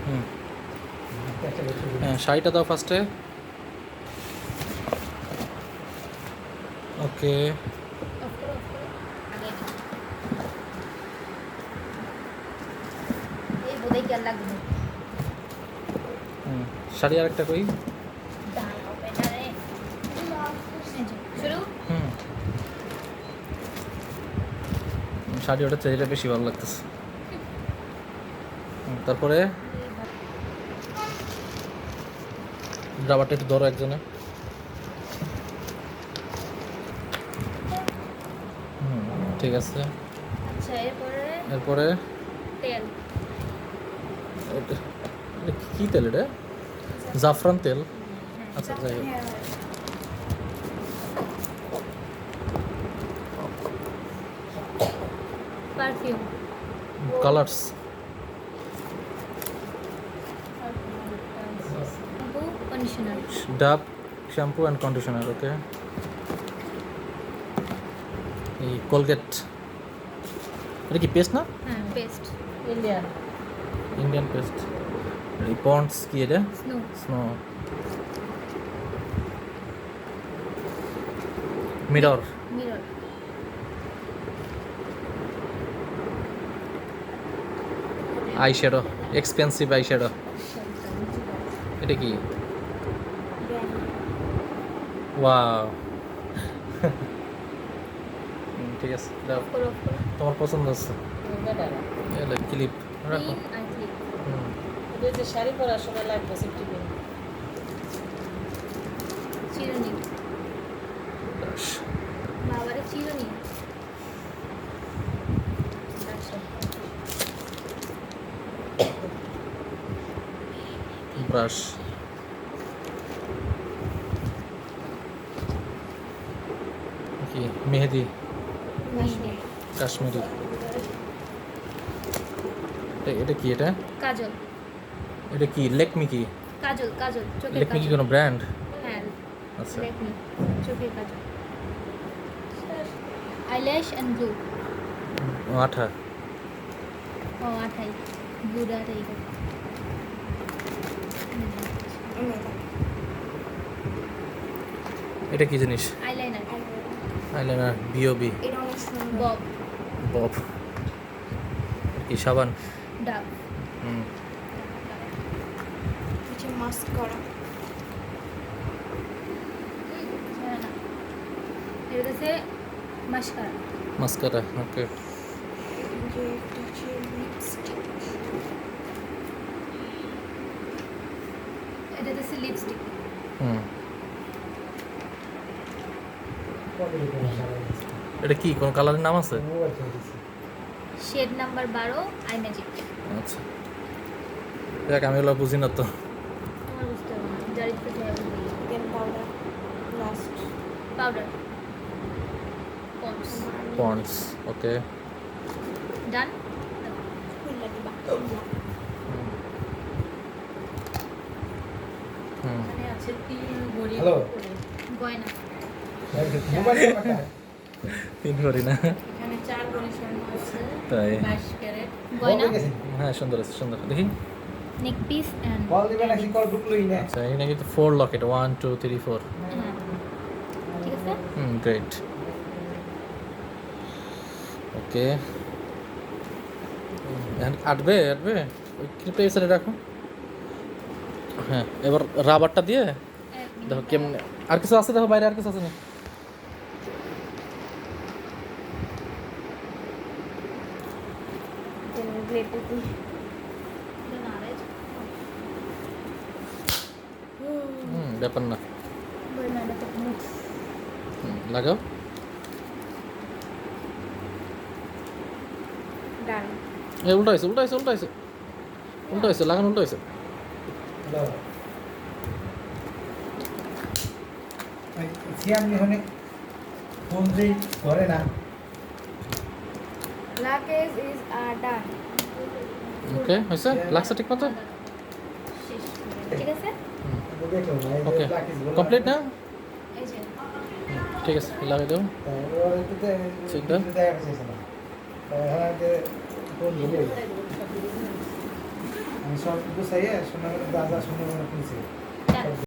হুম, হ্যাঁ শাড়িটা দাও ফার্স্টে। ওকে। অফ করো, অফ করো। আগে এটা। এই বোধহয় কি আর লাগবে না। হুম, শাড়ি আরেকটা কই? দাঁড়াও বেটারে। এই যে, শুরু। হুম, শাড়ি ওটা চাইলে বেশি ভালো লাগতেছে। তারপরে রাবারটা একটু ধরো একজনে। হুম, ঠিক আছে। আচ্ছা, এরপরে এরপরে তেল। এটা এটা কি তেল এটা? জাফরান তেল। হ্যাঁ, আচ্ছা যাই হোক। Perfume. Colours. Shampoo, conditioner. Dove shampoo and conditioner. Okay. এই কোলগেট, এটা কি পেস্ট না? হ্যাঁ, পেস্ট। ইন্ডিয়ান। Indian paste. এই পন্ডস কি এটা? Snow. Snow. Mirror. Mirror. Eye shadow, expensive eye shadow. এটা কি? ওয়াও। ঠিক আছে দাও, অফ করো, অফ করো। তোমার পছন্দ আছে। এলে ক্লিপ রাখো। পিন আর ক্লিপ। হুম, এটা যে শাড়ি পরার সময় লাগবে সেফটি পিন। চিরুনি। ব্রাশ। বাবারে চিরুনি। ব্রাশ। কি মেহেদি, মেহেদি। কাশ্মীরি। এটা কি? এটা কাজল। এটা কি লেকমি? কি কাজল, কাজল। চোখের লেকমি? কি কাজল। কোনো ব্র্যান্ড? হ্যাঁ, আচ্ছা। লেকমি। চোখের কাজল। Eyelash and blue. আঠা। ও আঠাই। ব্লুটা আঠাই। এটা কি জিনিস? Eyeliner. Eyeliner. BOB. Bob. Bob. কি সাবান? ডাব। হুম, মাস্কারা। না, এর কাছে মাস্কারা। মাস্কারা। ওকে। যে একটা হচ্ছে লিপস্টিক। এটা হচ্ছে লিপস্টিক। হুম, এটা কি কোন কালারের নাম আছে? Shade number 12 eye magic. আচ্ছা দেখ, আমি ওগুলো বুঝি না তো। তোমার বুঝতে হবে না, জারি থেকে হবে। Then powder last. Powder. Pond's. Pond's. Okay. Done. খুললা দিবা। হুম, এখানে আছে 3 ভরি হ্যালো। করে। গয়না। তিন ভরি না? এখানে 4 ভরি স্বর্ণ আছে। তাই? 22 ক্যারেট। গয়না। হ্যাঁ সুন্দর আছে, সুন্দর দেখি। নেক পিস এন্ড কল দিবে নাকি? কল ঢুকলোই না। আচ্ছা এখানে কিন্তু 4 লকেট, 1 2 3 4। হ্যাঁ, ঠিক আছে। হুম, গ্রেট। ওকে। আটবে আটবে, ওই ক্লিপটা এই সাইডে রাখো। হ্যাঁ এবার রাবারটা দিয়ে এক মিনিট। দেখো কেমনে। আর কিছু আছে দেখো, বাইরে আর কিছু আছে না? দেন গ্লেটে দিই। না, রাইট। হুম, ব্যাপার না। গয়নাটা তো মুখ। হুম, লাগাও। ডান। এই উল্টা হয়েছে, উল্টা হয়েছে, উল্টা হয়েছে, উল্টা হয়েছে, লাগানো উল্টা হয়েছে। সিয়াম এখানে ফোন দিয়ে ধরে না। Luggage is done. ওকে হয়েছে, লাগছে ঠিক মতো। শেষ। ঠিক আছে। দেখো না, এই যে ওকে black is বলে কমপ্লিট না? এই যে ঠিক আছে লাগাই দাও। ওর এটাতে চিন্তা? দেখা যাচ্ছে না। হ্যাঁ যে ফোন দিলে আমি সব গুছাইয়া সোনার দাদা সোনার মনে খুলছে Done.